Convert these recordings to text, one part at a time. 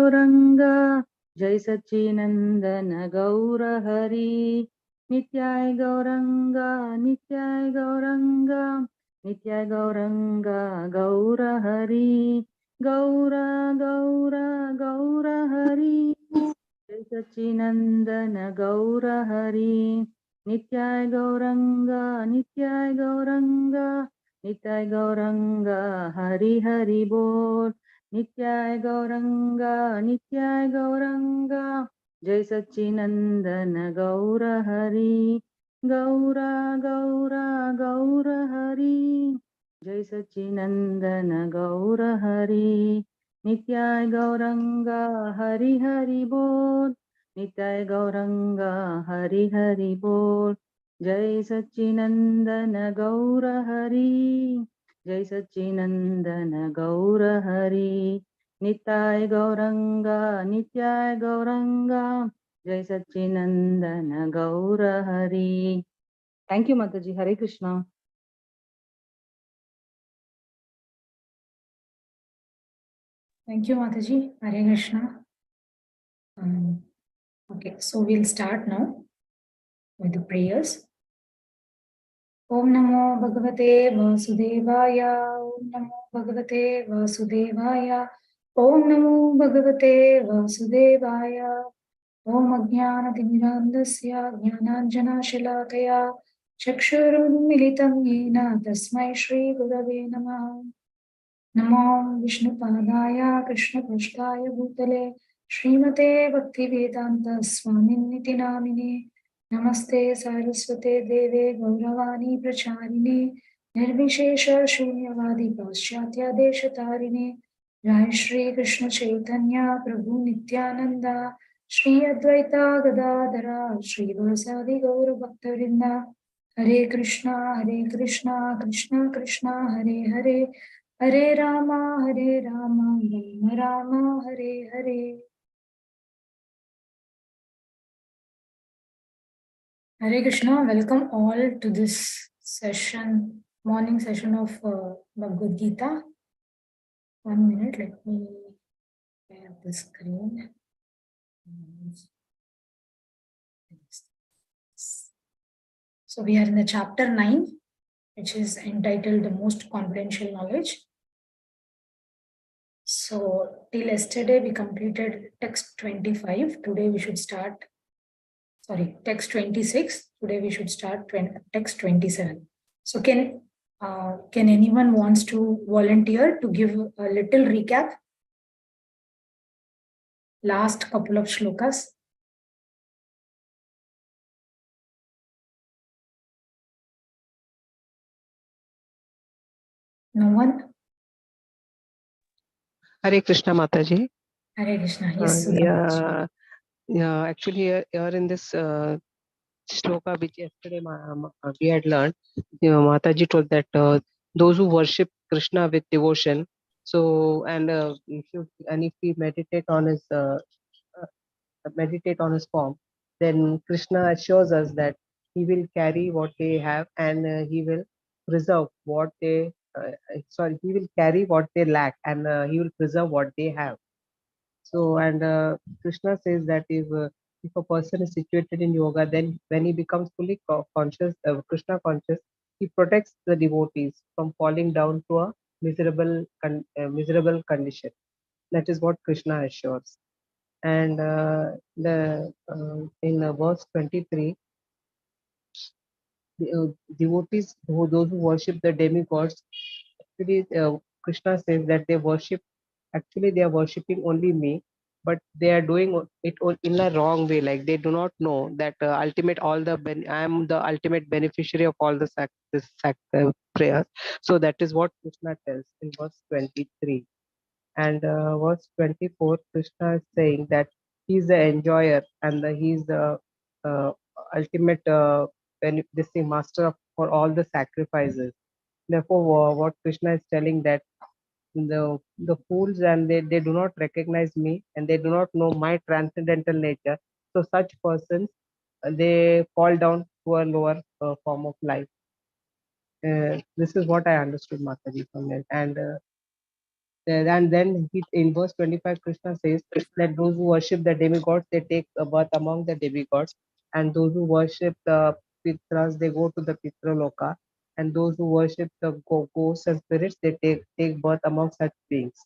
Gauranga, Jai Sachinandana Gaura Hari. Nityai Gauranga, Nityai Gauranga, Nityai Gauranga, Gaura Hari. Gaura, Gaura, Gaura Hari. Jai Sachinandana Gaura Hari. Nityai Gauranga, Nityai Gauranga, Nityai Gauranga, Hari Hari Bol. Nityai Gauranga, Nityai Gauranga, Jai Sachinandana Gaura Hari. Gaura, Gaura, Gaura Hari. Jai Sachinandana Gaura Hari. Nityai Gauranga, Hari Hari Bol. Nityai Gauranga, Hari Hari Bol. Jai Sachinandana Gaura Hari. Jai Sachinandana Gaura Hari. Nityai Gauranga, Nityai Gauranga. Jai Sachinandana Gaura Hari. Thank you, Mataji. Hare Krishna. Thank you, Mataji. Hare Krishna. Okay, so we'll start now with the prayers. Om Namo Bhagavate Vasudevaya. Om Namo Bhagavate Vasudevaya. Om Namo Bhagavate Vasudevaya. Om Ajnanatimidandasya Jnananjana Shalakaya Chakshurunmilitam Yena Tasmai Shri Gurave Namaha. Namo Vishnupadaya Krishna Prasthaya Bhutale Srimate Bhaktivedanta Swaminiti Namine Namaste Saraswate Deve Gauravani Pracharine Nirvishesha Shunyavadi Paschatya Deshatarine Jai Shri Krishna Chaitanya Prabhu Nityananda Shri Advaita Gadadhara Shri Vasadi Gaura Bhaktarinda Hare Krishna Krishna Krishna Hare Hare Hare Rama, Rama Rama, Hare Hare. Hare Krishna, welcome all to this session, morning session of Bhagavad Gita. 1 minute, let me share the screen. So we are in the chapter 9, which is entitled The Most Confidential Knowledge. So till yesterday we completed text 25. Today we should start, text 26. Today we should start text 27. So can anyone wants to volunteer to give a little recap? Last couple of shlokas. No one? Hare Krishna Mataji. Hare Krishna. Yes, yeah, actually here in this shloka which yesterday we had learned, Mataji told that those who worship Krishna with devotion, so if we meditate on his form, then Krishna assures us that he will carry what they have and he will preserve what they he will carry what they lack and he will preserve what they have. So, and Krishna says that if a person is situated in yoga, then when he becomes fully conscious, Krishna conscious, he protects the devotees from falling down to a miserable condition. That is what Krishna assures. And in verse 23, devotees, those who worship the demigods, actually Krishna says that they are worshipping only me, but they are doing it in a wrong way. Like they do not know that I am the ultimate beneficiary of all the prayers. So that is what Krishna tells in verse 23. And verse 24, Krishna is saying that he is the enjoyer and he is the ultimate master for all the sacrifices. Therefore, what Krishna is telling that the fools and they do not recognize me and they do not know my transcendental nature. So such persons, they fall down to a lower form of life. This is what I understood, Mataji, from it. And And then in verse 25, Krishna says that those who worship the demigods, they take a birth among the demigods, and those who worship the Pitras, they go to the Pitraloka, and those who worship the ghosts and spirits, they take birth among such beings.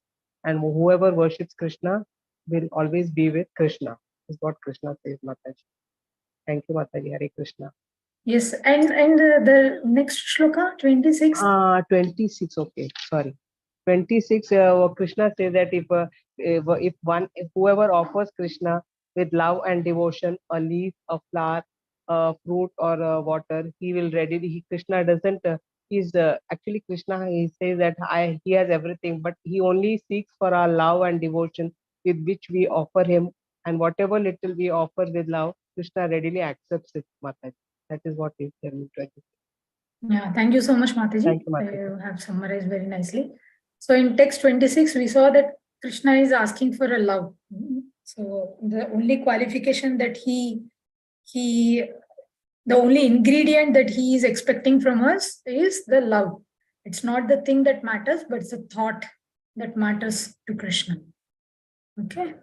And whoever worships Krishna will always be with Krishna, is what Krishna says, Mataji. Thank you, Mataji. Hare Krishna. Yes, and the next shloka, 26. 26, okay, sorry. 26, Krishna says that if whoever offers Krishna with love and devotion a leaf, a flower, a fruit, or a water, he will readily. Krishna doesn't. He's actually Krishna. He says that he has everything, but he only seeks for our love and devotion with which we offer him, and whatever little we offer with love, Krishna readily accepts it. Mataji. That is what is telling. Yeah, thank you so much, Mataji. Thank you, Mataji. You have summarized very nicely. So in text 26, we saw that Krishna is asking for a love. So the only qualification that the only ingredient that he is expecting from us is the love. It's not the thing that matters, but it's the thought that matters to Krishna. Okay.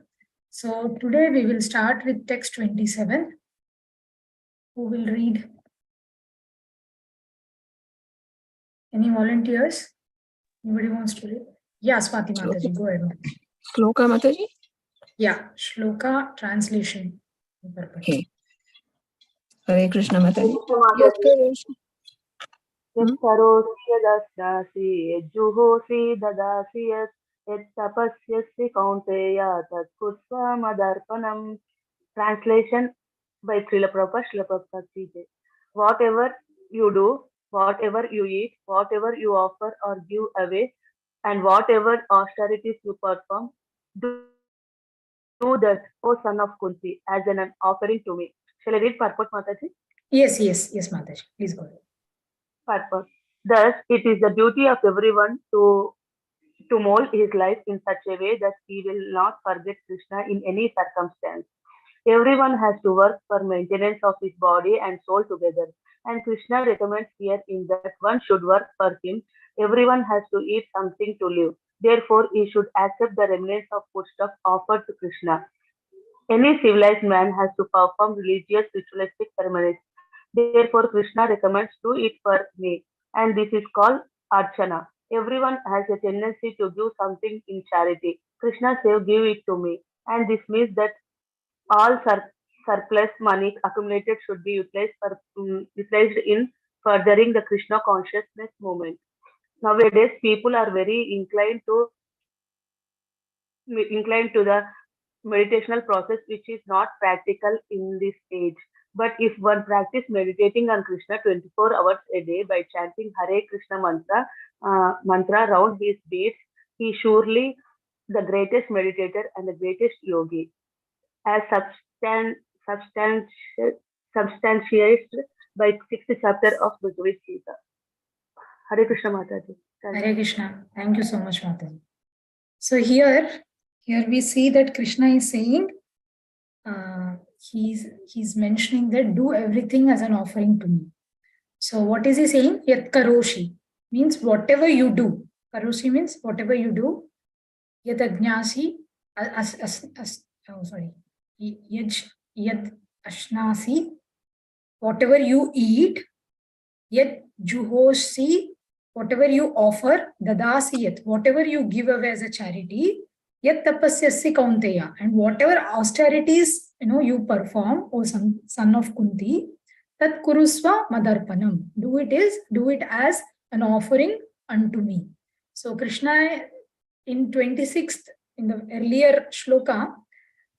So today we will start with text 27. Who will read? Any volunteers? Anybody wants to read? Yeah, Swati Mataji, go ahead. Shloka Mataji? Yeah, Shloka translation. Okay. Hare Krishna Mataji. यत्करोषि यदश्नासि यज्जुहोषि ददासि यत्तपस्यसि कौन्तेय तत्कुर्स्व मदर्पणम्. Translation by Srila Prabhupada, Srila Prabhupada Ji. Whatever you do, whatever you eat, whatever you offer or give away, and whatever austerities you perform, do that, O son of Kunti, as an offering to me. Shall I read purport, Mataji? Yes, Mataji. Please go ahead. Purpose. Thus, it is the duty of everyone to mold his life in such a way that he will not forget Krishna in any circumstance. Everyone has to work for maintenance of his body and soul together, and Krishna recommends here in that one should work for him. Everyone has to eat something to live. Therefore, he should accept the remnants of foodstuff offered to Krishna. Any civilized man has to perform religious ritualistic ceremonies. Therefore, Krishna recommends do it for me, and this is called Archana. Everyone has a tendency to give something in charity. Krishna says, give it to me, and this means that all surplus money accumulated should be utilized in furthering the Krishna consciousness movement. Nowadays, people are very inclined to the meditational process, which is not practical in this age. But if one practice meditating on Krishna 24 hours a day by chanting Hare Krishna mantra round his beats, he surely the greatest meditator and the greatest yogi, as substantiated by 6th chapter of Bhagavad Gita. Hare Krishna Mataji. Hare Krishna. Thank you so much, Mataji. So here we see that Krishna is saying, he's mentioning that do everything as an offering to me. So what is he saying? Yat karoshi means whatever you do. Karoshi means whatever you do. Yat ajnasi, yad ashnasi, whatever you eat. Yat juhosi, whatever you offer. Dadasi yat, whatever you give away as a charity. Yat tapasyasi kaunteya, and whatever austerities you perform, O son of Kunti, tat kurusva madarpanam. Do it as an offering unto me. So Krishna in 26th, in the earlier shloka,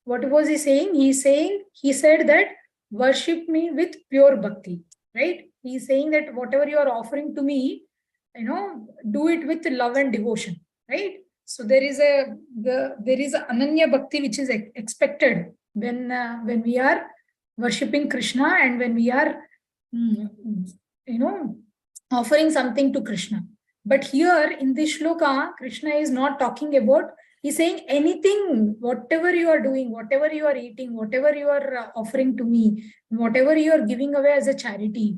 what was he saying? He said that worship me with pure bhakti, right? He's saying that whatever you are offering to me, do it with love and devotion, right? So there is a ananya bhakti which is expected when we are worshipping Krishna and when we are offering something to Krishna. But here in this shloka, Krishna is not talking about, he's saying anything, whatever you are doing, whatever you are eating, whatever you are offering to me, whatever you are giving away as a charity,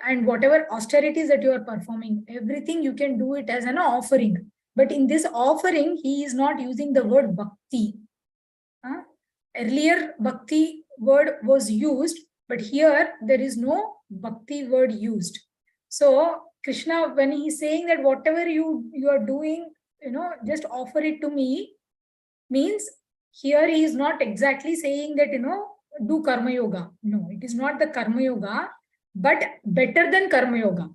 and whatever austerities that you are performing, everything you can do it as an offering. But in this offering, he is not using the word bhakti. Earlier, bhakti word was used, but here there is no bhakti word used. So Krishna, when he is saying that whatever you are doing, just offer it to me, means here he is not exactly saying that, do karma yoga. No, it is not the karma yoga, but better than karma yoga.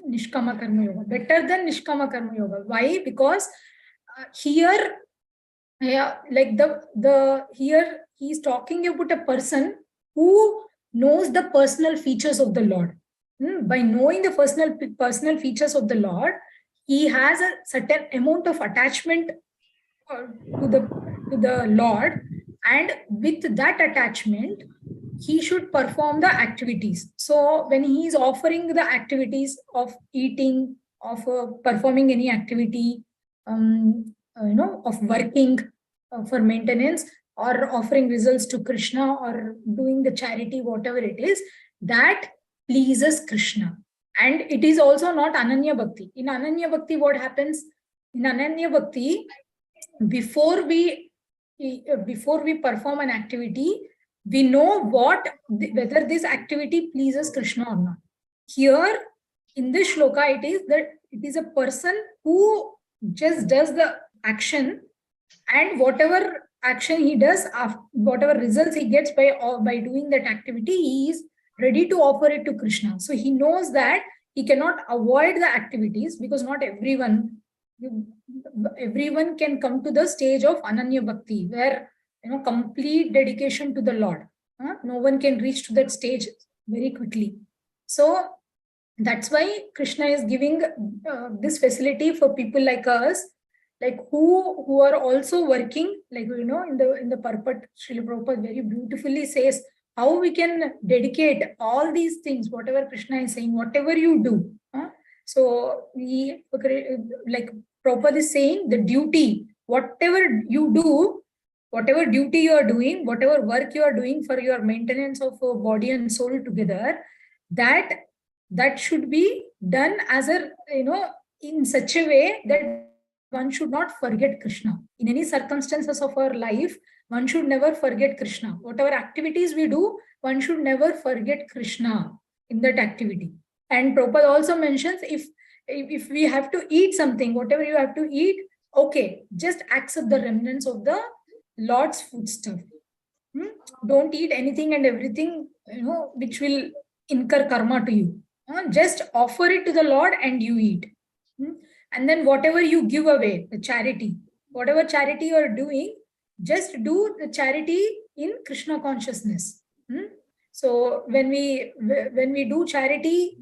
Nishkama karma yoga, better than nishkama karma yoga. Why? Because here, like here he is talking about a person who knows the personal features of the Lord. By knowing the personal features of the Lord, he has a certain amount of attachment to the Lord, and with that attachment, he should perform the activities. So when he is offering the activities of eating, of performing any activity, of working for maintenance, or offering results to Krishna, or doing the charity, whatever it is, that pleases Krishna. And it is also not Ananya Bhakti. In Ananya Bhakti, what happens? In Ananya Bhakti, before we perform an activity, we know whether this activity pleases Krishna or not. Here in this shloka, it is that it is a person who just does the action, and whatever action he does, whatever results he gets by doing that activity, he is ready to offer it to Krishna. So he knows that he cannot avoid the activities, because not everyone can come to the stage of Ananya Bhakti, where complete dedication to the Lord. No one can reach to that stage very quickly. So that's why Krishna is giving this facility for people like us, like who are also working, like in the purport, Srila Prabhupada very beautifully says how we can dedicate all these things, whatever Krishna is saying, whatever you do. So we, like Prabhupada is saying, the duty, whatever you do, whatever duty you are doing, whatever work you are doing for your maintenance of body and soul together, that should be done as in such a way that one should not forget Krishna. In any circumstances of our life, one should never forget Krishna. Whatever activities we do, one should never forget Krishna in that activity. And Prabhupada also mentions, if we have to eat something, whatever you have to eat, okay, just accept the remnants of the Lord's foodstuff. Don't eat anything and everything, which will incur karma to you. Just offer it to the Lord and you eat. And then whatever you give away, the charity, whatever charity you are doing, just do the charity in Krishna consciousness. So when we do charity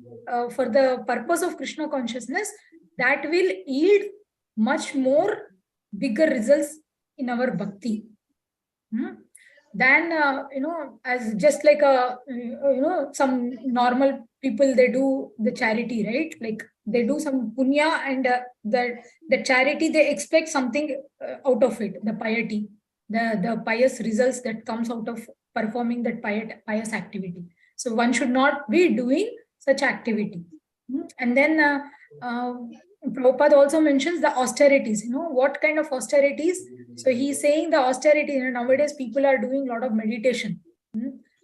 for the purpose of Krishna consciousness, that will yield much more bigger results in our bhakti. Then as just like some normal people, they do the charity, right? Like they do some punya, and the charity, they expect something out of it, the piety, the pious results that comes out of performing that pious activity. So one should not be doing such activity. And then Prabhupada also mentions the austerities. What kind of austerities? So he's saying the austerity. Nowadays people are doing a lot of meditation,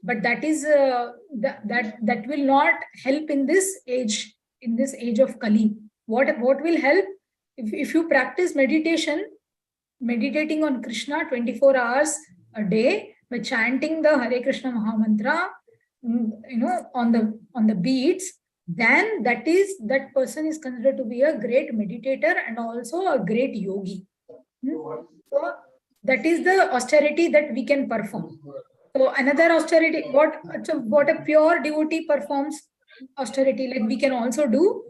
but that is that will not help in this age of Kali. What will help? If you practice meditation, meditating on Krishna 24 hours a day by chanting the Hare Krishna Mahamantra, on the beats, then that person is considered to be a great meditator and also a great yogi. So that is the austerity that we can perform. So another austerity, what a pure devotee performs austerity, like we can also do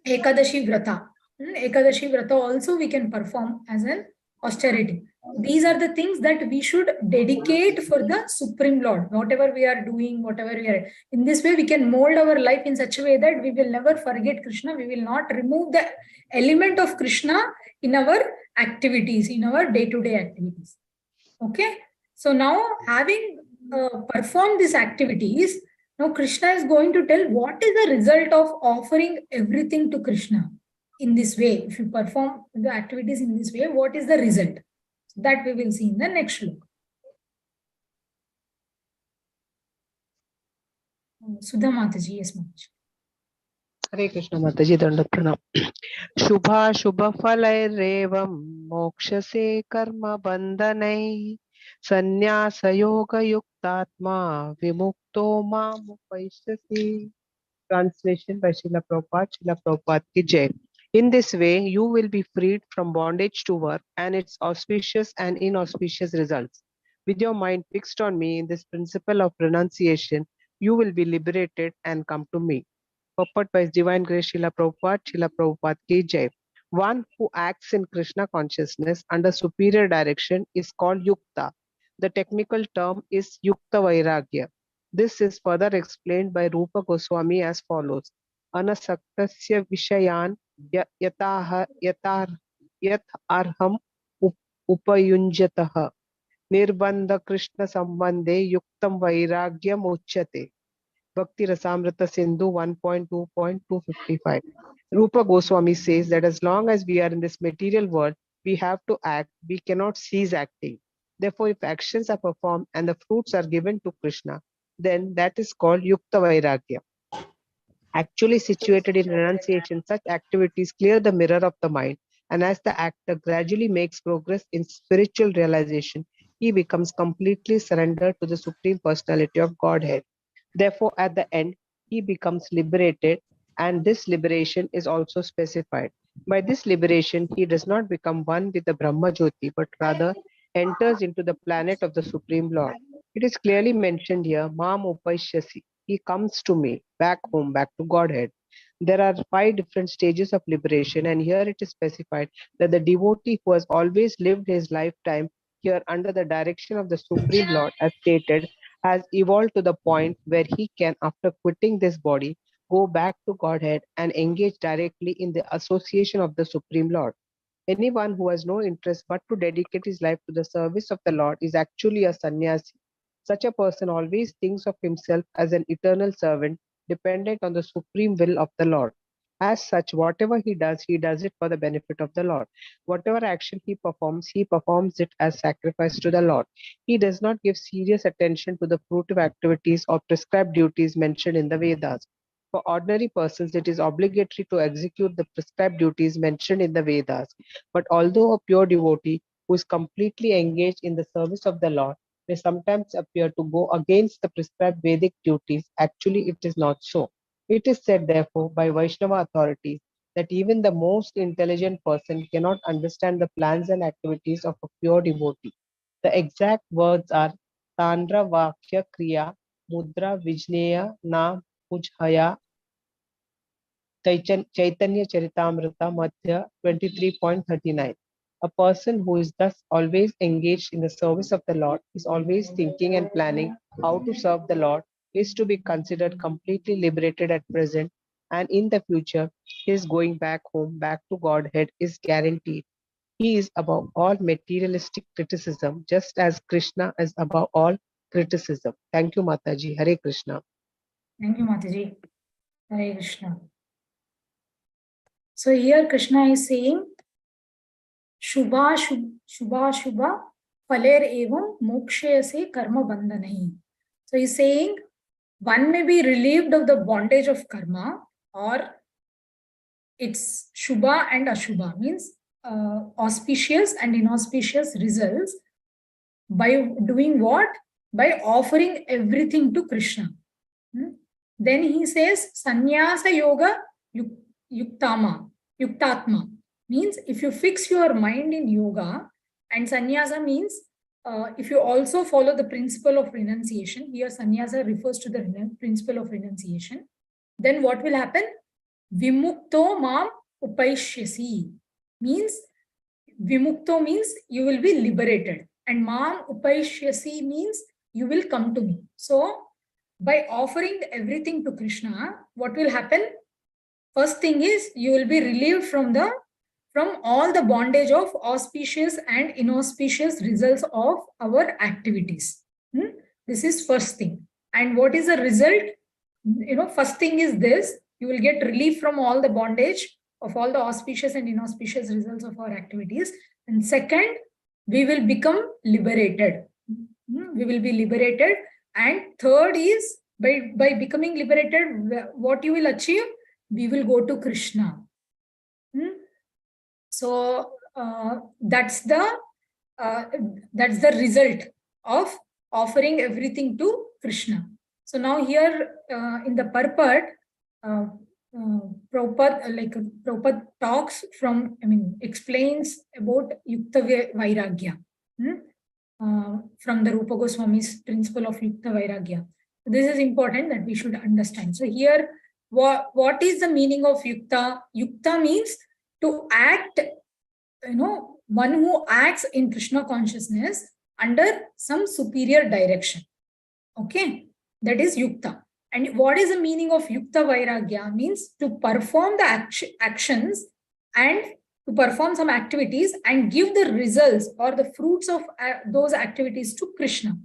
Ekadashi Vrata. Ekadashi Vrata also we can perform as an austerity. These are the things that we should dedicate for the Supreme Lord. Whatever we are doing, in this way we can mold our life in such a way that we will never forget Krishna. We will not remove the element of Krishna in our activities, in our day-to-day activities. Okay. So now, having performed these activities, now Krishna is going to tell what is the result of offering everything to Krishna. in this way, if you perform the activities in this way, what is the result? So that we will see in the next shloka. Sudha Mataji, yes, Mataji. Hare Krishna Mataji, Dandat Pranam. Shubha Shubha Falairevam Mokshase Karma Bandhanai Sannyasa Yoga Yuktatma Vimukto Mam Upaishyasi. Translation by Srila Prabhupada, Srila Prabhupada ki Jai. In this way, you will be freed from bondage to work and its auspicious and inauspicious results. With your mind fixed on me in this principle of renunciation, you will be liberated and come to me. Purport by His Divine Grace Srila Prabhupada ki Jai. One who acts in Krishna consciousness under superior direction is called Yukta. The technical term is Yukta Vairagya. This is further explained by Rupa Goswami as follows. Anasaktasya vishayan yat arham upayunjatah nirbandha Krishna sambandhe yuktam vairagyam uchyate. Bhakti Rasamrita Sindhu 1.2.255. Rupa Goswami says that as long as we are in this material world, we have to act, we cannot cease acting. Therefore, if actions are performed and the fruits are given to Krishna, then that is called Yukta Vairagya. Actually situated in renunciation, such activities clear the mirror of the mind, and as the actor gradually makes progress in spiritual realization, he becomes completely surrendered to the Supreme Personality of Godhead. Therefore, at the end, he becomes liberated, and this liberation is also specified. By this liberation, he does not become one with the Brahma Jyoti, but rather enters into the planet of the Supreme Lord. It is clearly mentioned here, Mam Upaishyasi. He comes to me, back home, back to Godhead. There are 5 different stages of liberation, and here it is specified that the devotee who has always lived his lifetime here under the direction of the Supreme Lord, as stated, has evolved to the point where he can, after quitting this body, go back to Godhead and engage directly in the association of the Supreme Lord. Anyone who has no interest but to dedicate his life to the service of the Lord is actually a sannyasi. Such a person always thinks of himself as an eternal servant dependent on the supreme will of the Lord. As such, whatever he does it for the benefit of the Lord. Whatever action he performs it as sacrifice to the Lord. He does not give serious attention to the fruitive activities or prescribed duties mentioned in the Vedas. For ordinary persons, it is obligatory to execute the prescribed duties mentioned in the Vedas. But although a pure devotee who is completely engaged in the service of the Lord may sometimes appear to go against the prescribed Vedic duties, actually it is not so. It is said, therefore, by Vaishnava authorities that even the most intelligent person cannot understand the plans and activities of a pure devotee. The exact words are Tandra Vakya Kriya Mudra Vijneya Na Mujhaya Chaitanya Charitamrita Madhya 23.39. A person who is thus always engaged in the service of the Lord, is always thinking and planning how to serve the Lord, is to be considered completely liberated at present, and in the future, his going back home, back to Godhead is guaranteed. He is above all materialistic criticism, just as Krishna is above all criticism. Thank you, Mataji. Hare Krishna. Thank you, Mataji. Hare Krishna. So here Krishna is saying, Shubha Shubha Phaler Evam Mokshayase Karma Bandhanahi. So he's saying one may be relieved of the bondage of karma, or it's Shubha and Ashubha, means auspicious and inauspicious results by doing what? By offering everything to Krishna. Then he says Sannyasa Yoga Yuktatma, means if you fix your mind in yoga, and sannyasa means if you also follow the principle of renunciation, here sannyasa refers to the principle of renunciation, then what will happen? Vimukto mam upaishyasi, means vimukto means you will be liberated, and mam upaishyasi means you will come to me. So by offering everything to Krishna, what will happen? First thing is you will be relieved from all the bondage of auspicious and inauspicious results of our activities. This is first thing. And what is the result? First thing is this: you will get relief from all the bondage of all the auspicious and inauspicious results of our activities. And second, we will become liberated. We will be liberated. And third is, by becoming liberated, what you will achieve? We will go to Krishna. So that's the result of offering everything to Krishna. So now here in the purport, Prabhupada talks explains about Yukta Vairagya from the Rupa Goswami's principle of Yukta Vairagya. This is important that we should understand. So here, what is the meaning of Yukta? Yukta means to act, one who acts in Krishna consciousness under some superior direction. Okay, that is Yukta. And what is the meaning of Yukta Vairagya? Means to perform the actions and to perform some activities and give the results or the fruits of those activities to Krishna.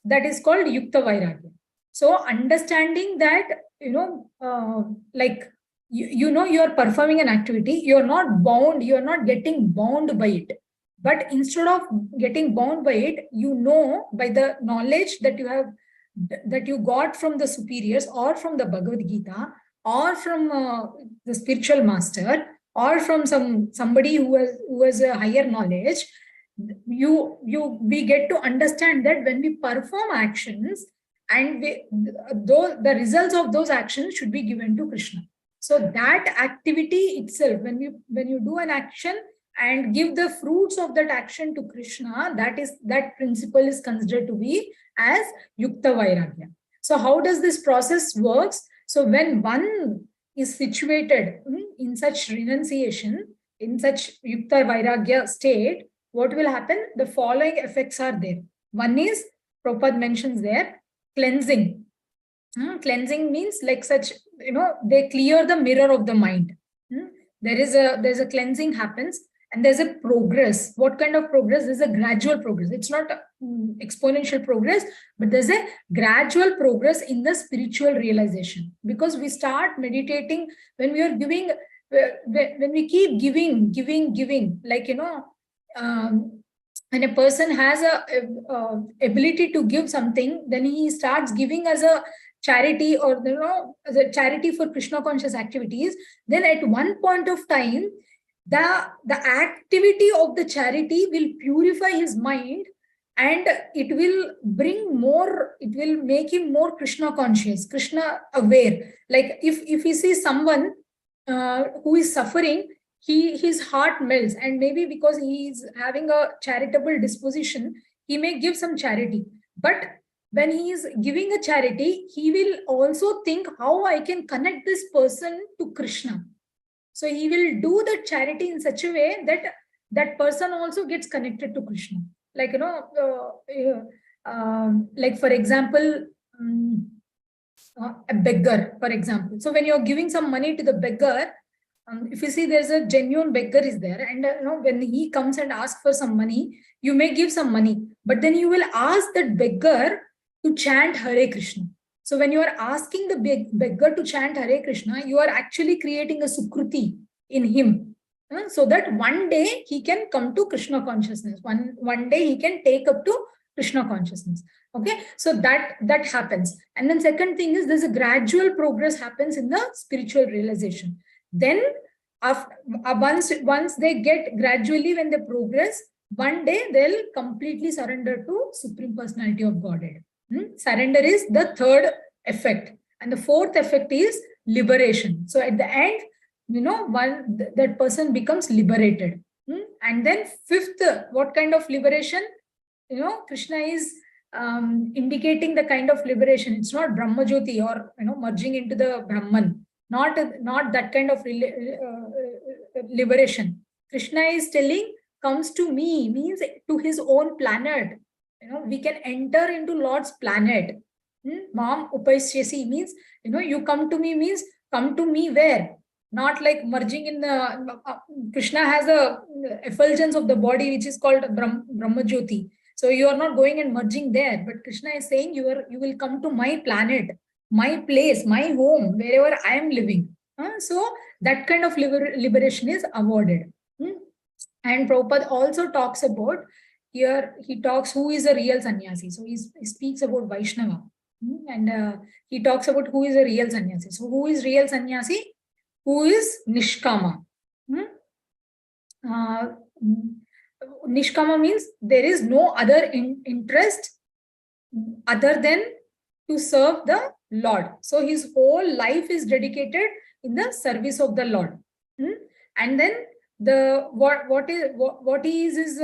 That is called Yukta Vairagya. So understanding that, you are performing an activity, you're not bound, you're not getting bound by it. But instead of getting bound by it, by the knowledge that you have, that you got from the superiors or from the Bhagavad Gita or from the spiritual master or from somebody who has a higher knowledge, we get to understand that when we perform actions and the results of those actions should be given to Krishna. So that activity itself, when you do an action and give the fruits of that action to Krishna, that principle is considered to be as Yukta Vairagya. So how does this process works? So when one is situated in such renunciation, in such Yukta Vairagya state, what will happen? The following effects are there. One is, Prabhupada mentions there, cleansing. Cleansing means they clear the mirror of the mind. There's a cleansing happens and there's a progress. What kind of progress? There's a gradual progress. It's not exponential progress, but there's a gradual progress in the spiritual realization. Because we start meditating when we are giving, when we keep giving, when a person has a ability to give something, then he starts giving as a charity or as a charity for Krishna conscious activities. Then at one point of time, the activity of the charity will purify his mind and it will make him more Krishna conscious, Krishna aware. Like if he sees someone who is suffering, his heart melts, and maybe because he is having a charitable disposition, he may give some charity. But when he is giving a charity, he will also think how I can connect this person to Krishna. So he will do the charity in such a way that that person also gets connected to Krishna. Like, like for example, a beggar, for example. So when you're giving some money to the beggar, if you see there's a genuine beggar is there, and when he comes and asks for some money, you may give some money, but then you will ask that beggar to chant Hare Krishna. So when you are asking the beggar to chant Hare Krishna, you are actually creating a sukruti in him, so that one day he can come to Krishna consciousness. One day he can take up to Krishna consciousness. Okay, so that happens. And then second thing is there's a gradual progress happens in the spiritual realization. Then once they get gradually, when they progress, one day they'll completely surrender to Supreme Personality of Godhead. Surrender is the third effect. And the fourth effect is liberation. So at the end, that person becomes liberated. And then fifth, what kind of liberation? Krishna is indicating the kind of liberation. It's not Brahmajyoti or merging into the Brahman. Not that kind of liberation. Krishna is telling, comes to me, means to his own planet. We can enter into Lord's planet. Mam upaisyasi means, you come to me means, come to me where? Not like merging in the, Krishna has a effulgence of the body, which is called Brahmajyoti. So you are not going and merging there, but Krishna is saying you will come to my planet, my place, my home, wherever I am living. So that kind of liberation is awarded. And Prabhupada also talks about, here he talks who is a real sannyasi. So he speaks about Vaishnava. And he talks about who is a real sannyasi. So who is real sannyasi? Who is Nishkama? Nishkama means there is no other interest other than to serve the Lord. So his whole life is dedicated in the service of the Lord. And then the what is his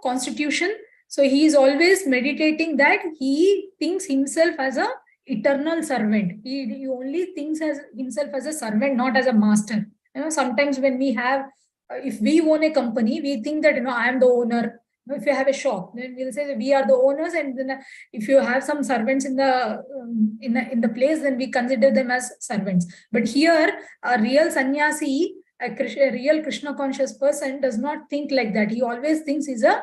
constitution. So he is always meditating that he thinks himself as a eternal servant. He only thinks as himself as a servant, not as a master. Sometimes when we have, if we own a company, we think that I am the owner. If you have a shop, then we'll say we are the owners, and then if you have some servants in the place, then we consider them as servants. But here, a real sannyasi, a real Krishna conscious person does not think like that. He always thinks he's an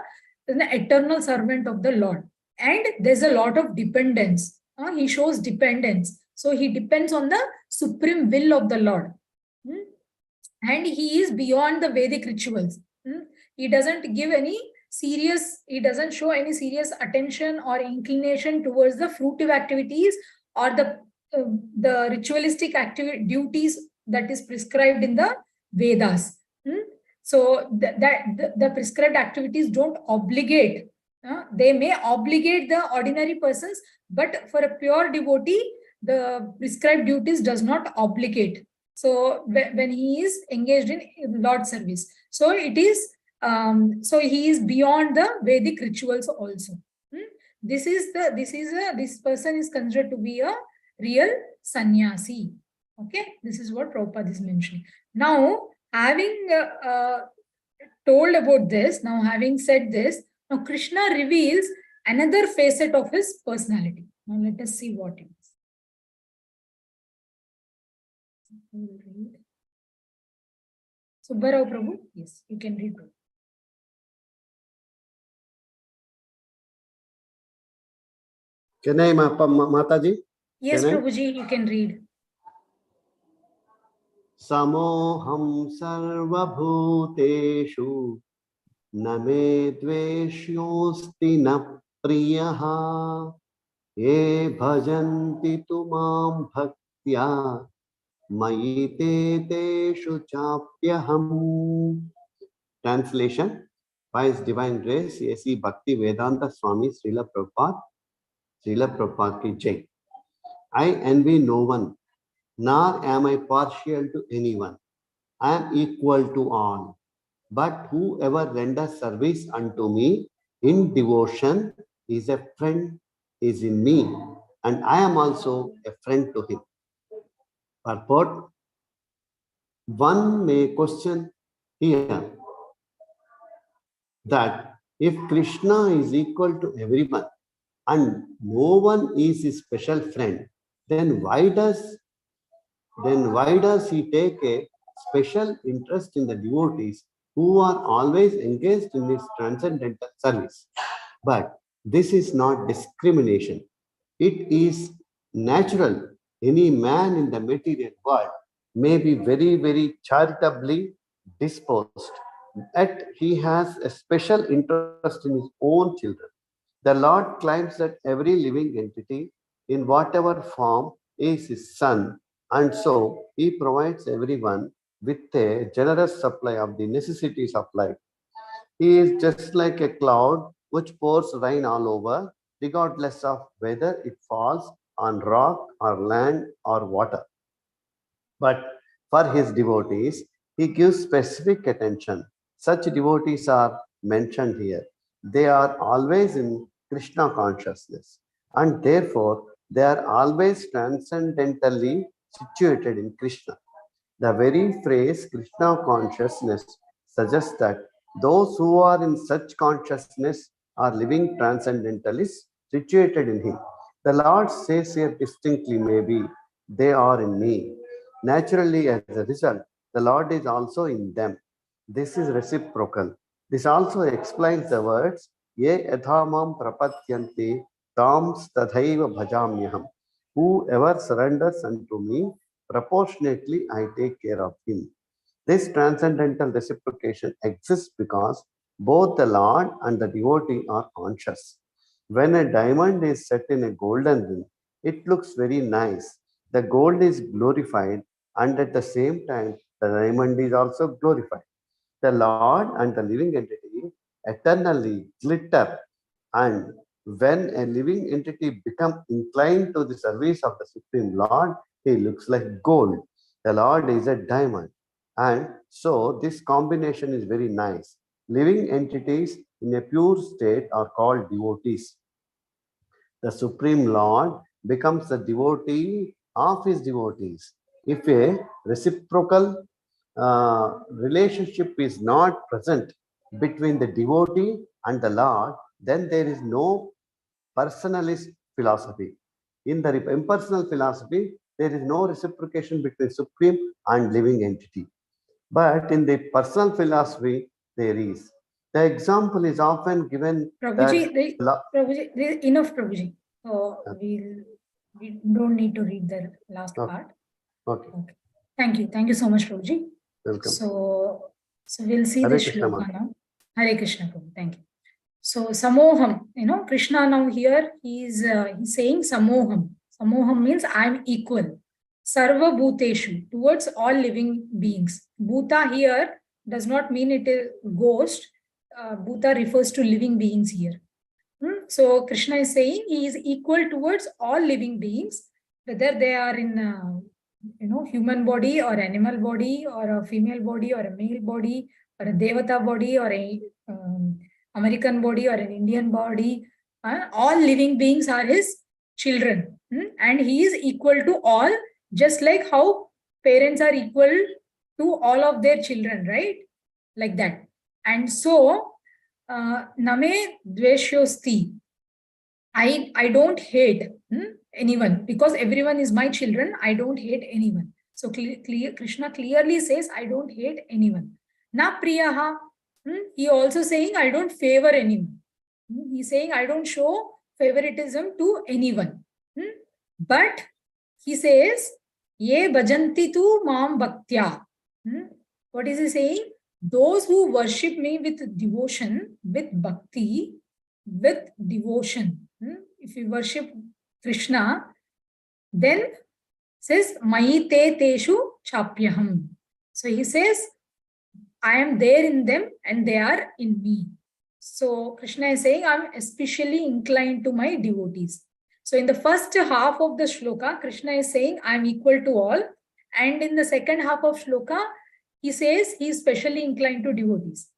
eternal servant of the Lord. And there's a lot of dependence. He shows dependence. So he depends on the supreme will of the Lord. And he is beyond the Vedic rituals. He doesn't give any he doesn't show any serious attention or inclination towards the fruitive activities or the ritualistic duties that is prescribed in the Vedas. So the prescribed activities don't obligate. They may obligate the ordinary persons, but for a pure devotee, the prescribed duties does not obligate. So when he is engaged in Lord service, so it is so he is beyond the Vedic rituals also. This person is considered to be a real sannyasi. Okay, this is what Prabhupada is mentioning. Now, having told about this, now having said this, now Krishna reveals another facet of his personality. Now let us see what it is. Subbarao Prabhu, yes, you can read. Can I, Mataji? Yes, Prabhuji, you can read. Samoham sarvabhuteshu name dveshyosti na priyaha ye bhajanti tumam bhaktya mayite teshu chapyaham. Translation: by His Divine Grace, A.C. Bhakti Vedanta Swami Srila Prabhupada ki Jai. I envy no one, nor am I partial to anyone. I am equal to all. But whoever renders service unto me in devotion is a friend, is in me, and I am also a friend to him. Purport: one may question here that if Krishna is equal to everyone and no one is his special friend, then why does he take a special interest in the devotees who are always engaged in his transcendental service? But this is not discrimination. It is natural. Any man in the material world may be very, very charitably disposed, yet he has a special interest in his own children. The Lord claims that every living entity, in whatever form, is his son, and so he provides everyone with a generous supply of the necessities of life. He is just like a cloud which pours rain all over, regardless of whether it falls on rock or land or water. But for his devotees, he gives specific attention. Such devotees are mentioned here. They are always in Krishna consciousness, and therefore they are always transcendentally situated in Krishna. The very phrase Krishna consciousness suggests that those who are in such consciousness are living transcendentalists situated in him. The Lord says here distinctly, maybe they are in me. Naturally, as a result, the Lord is also in them. This is reciprocal. This also explains the words, Ye yathamam prapatyanti tam tathaiva bhajamyaham. Whoever surrenders unto me, Proportionately, I take care of him. This transcendental reciprocation exists because both the Lord and the devotee are conscious. When a diamond is set in a golden ring, it looks very nice. The gold is glorified, and at the same time, the diamond is also glorified. The Lord and the living entity eternally glitter, and when a living entity becomes inclined to the service of the Supreme Lord, he looks like gold. The Lord is a diamond. And so this combination is very nice. Living entities in a pure state are called devotees. The Supreme Lord becomes the devotee of his devotees. If a reciprocal relationship is not present between the devotee and the Lord, then there is no personalist philosophy. In the impersonal philosophy, there is no reciprocation between supreme and living entity. But in the personal philosophy, there is. The example is often given that Prabhuji, enough, Prabhuji. So we don't need to read the last part. Okay. Thank you. Thank you so much, Prabhuji. Welcome. So we'll see Hare the Krishna, shloka now. Hare Krishna, Prabhu. Thank you. So samoham, Krishna now here, he's saying samoham. Samoham means I'm equal. Sarva bhuteshu, towards all living beings. Bhuta here does not mean it is ghost. Bhuta refers to living beings here. So Krishna is saying he is equal towards all living beings, whether they are in human body or animal body or a female body or a male body or a devata body or a American body or an Indian body. All living beings are his children, and he is equal to all, just like how parents are equal to all of their children, right? Like that. And so name dveshyosti, I don't hate anyone, because everyone is my children. I don't hate anyone. So Krishna clearly says, I don't hate anyone. Na priyaha, he also saying, I don't favor anyone. He's saying, I don't show favoritism to anyone. But he says, ye bhajanti tu mam bhaktya. What is he saying? Those who worship me with devotion, with bhakti, with devotion. If you worship Krishna, then says Mayi te teshu chapyaham. So he says, I am there in them and they are in me. So Krishna is saying, I am especially inclined to my devotees. So in the first half of the shloka, Krishna is saying, I am equal to all. And in the second half of shloka, he says he is specially inclined to devotees.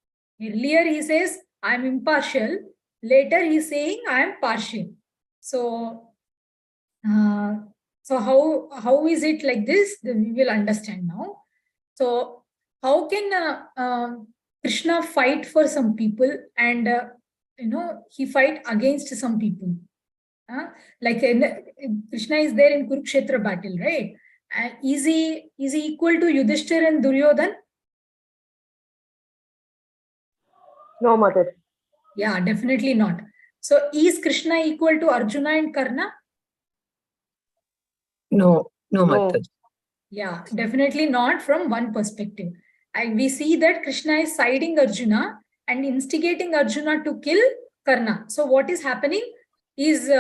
Earlier he says, I am impartial. Later he is saying, I am partial. So how is it like this? Then we will understand now. So how can Krishna fight for some people and he fight against some people? Like Krishna is there in Kurukshetra battle, right? Is he equal to Yudhishthir and Duryodhan? No, Mother. Yeah, definitely not. So is Krishna equal to Arjuna and Karna? No, Mataji. Yeah, definitely not from one perspective. And we see that Krishna is siding Arjuna and instigating Arjuna to kill Karna. So what is happening? Is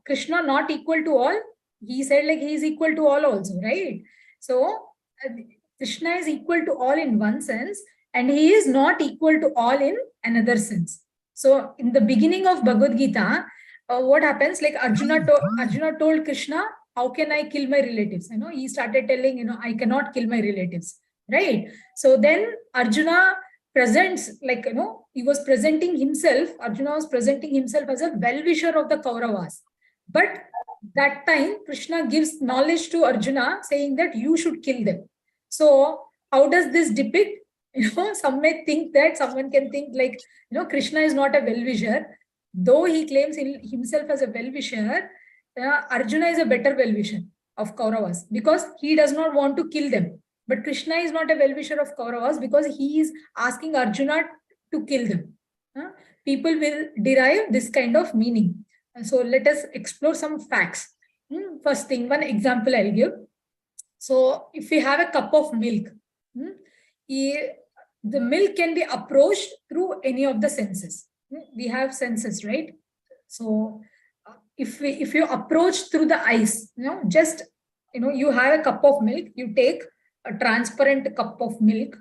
Krishna not equal to all? He said like he is equal to all also, right? So Krishna is equal to all in one sense, and he is not equal to all in another sense. So in the beginning of Bhagavad Gita, what happens? Like Arjuna told Krishna, how can I kill my relatives? He started telling, I cannot kill my relatives, right? So then Arjuna presents, like, he was presenting himself, Arjuna was presenting himself as a well-wisher of the Kauravas. But that time, Krishna gives knowledge to Arjuna saying that you should kill them. So how does this depict? Some may think that, someone can think like, Krishna is not a well-wisher. Though he claims himself as a well-wisher, Arjuna is a better well-wisher of Kauravas because he does not want to kill them. But Krishna is not a well-wisher of Kauravas because he is asking Arjuna to kill them. People will derive this kind of meaning. So let us explore some facts. First thing, one example I'll give. So if we have a cup of milk, the milk can be approached through any of the senses. We have senses, right? So if you approach through the eyes, just you have a cup of milk, you take a transparent cup of milk.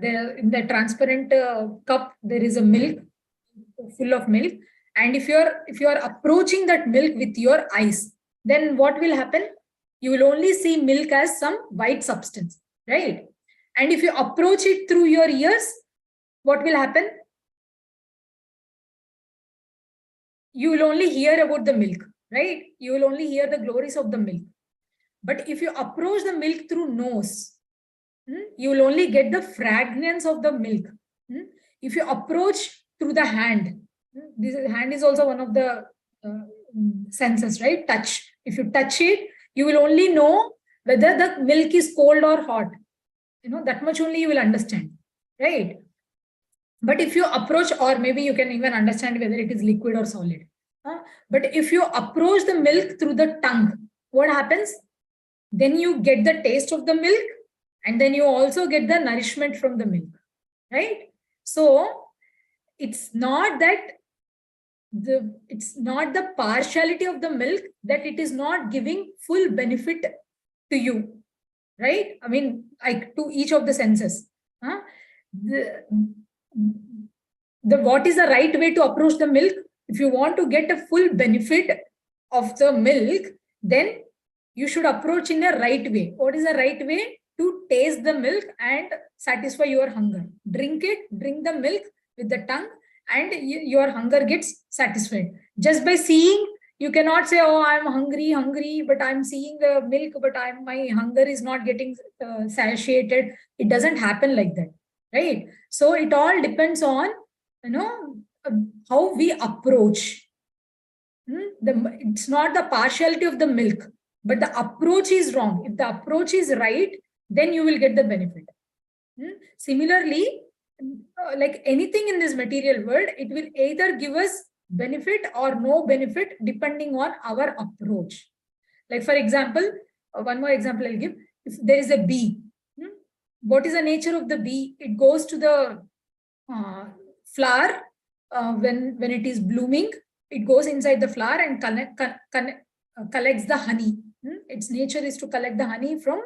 There in the transparent cup there is a milk, full of milk, and if you are approaching that milk with your eyes, then what will happen? You will only see milk as some white substance, right? And if you approach it through your ears, what will happen? You will only hear about the milk, right? You will only hear the glories of the milk. But if you approach the milk through nose, you will only get the fragrance of the milk. If you approach through the hand, this hand is also one of the senses, right? Touch. If you touch it, you will only know whether the milk is cold or hot. That much only you will understand, right? But if you approach, or maybe you can even understand whether it is liquid or solid. But if you approach the milk through the tongue, what happens? Then you get the taste of the milk, and then you also get the nourishment from the milk, right? So it's not that it's not the partiality of the milk that it is not giving full benefit to you, right? I mean, like to each of the senses. What is the right way to approach the milk? If you want to get a full benefit of the milk, then you should approach in a right way. What is the right way? To taste the milk and satisfy your hunger. Drink the milk with the tongue, and your hunger gets satisfied. Just by seeing, you cannot say, oh, I'm hungry, but I'm seeing the milk, but my hunger is not getting satiated. It doesn't happen like that, right? So it all depends on, how we approach. It's not the partiality of the milk, but the approach is wrong. If the approach is right, then you will get the benefit. Similarly, like anything in this material world, it will either give us benefit or no benefit depending on our approach. Like for example, one more example I'll give. If there is a bee, what is the nature of the bee? It goes to the flower when it is blooming. It goes inside the flower and collects the honey. Its nature is to collect the honey from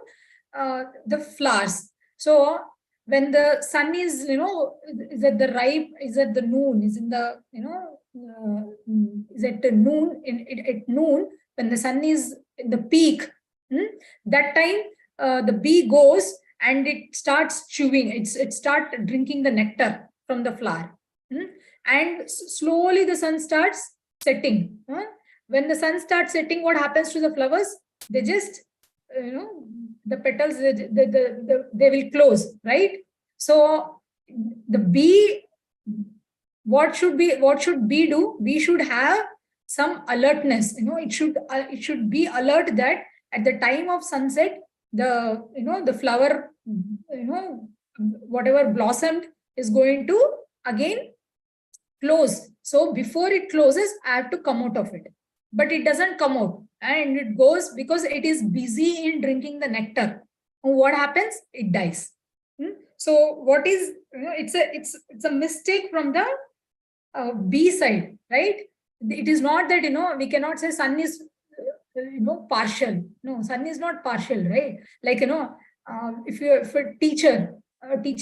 the flowers. So when the sun is, is at the is at the noon, is in the, is at the noon, at noon, when the sun is in the peak, that time the bee goes and it starts chewing, it starts drinking the nectar from the flower. And slowly the sun starts setting. When the sun starts setting, what happens to the flowers? They just, the petals, they will close, right? So the bee, what should bee do? Bee should have some alertness. It should be alert that at the time of sunset, the flower, whatever blossomed is going to again close. So before it closes, I have to come out of it. But it doesn't come out, and it goes because it is busy in drinking the nectar. What happens? It dies. So what is, it's a mistake from the bee side, right? It is not that, we cannot say sun is, partial. No, sun is not partial, right? Like, if a teacher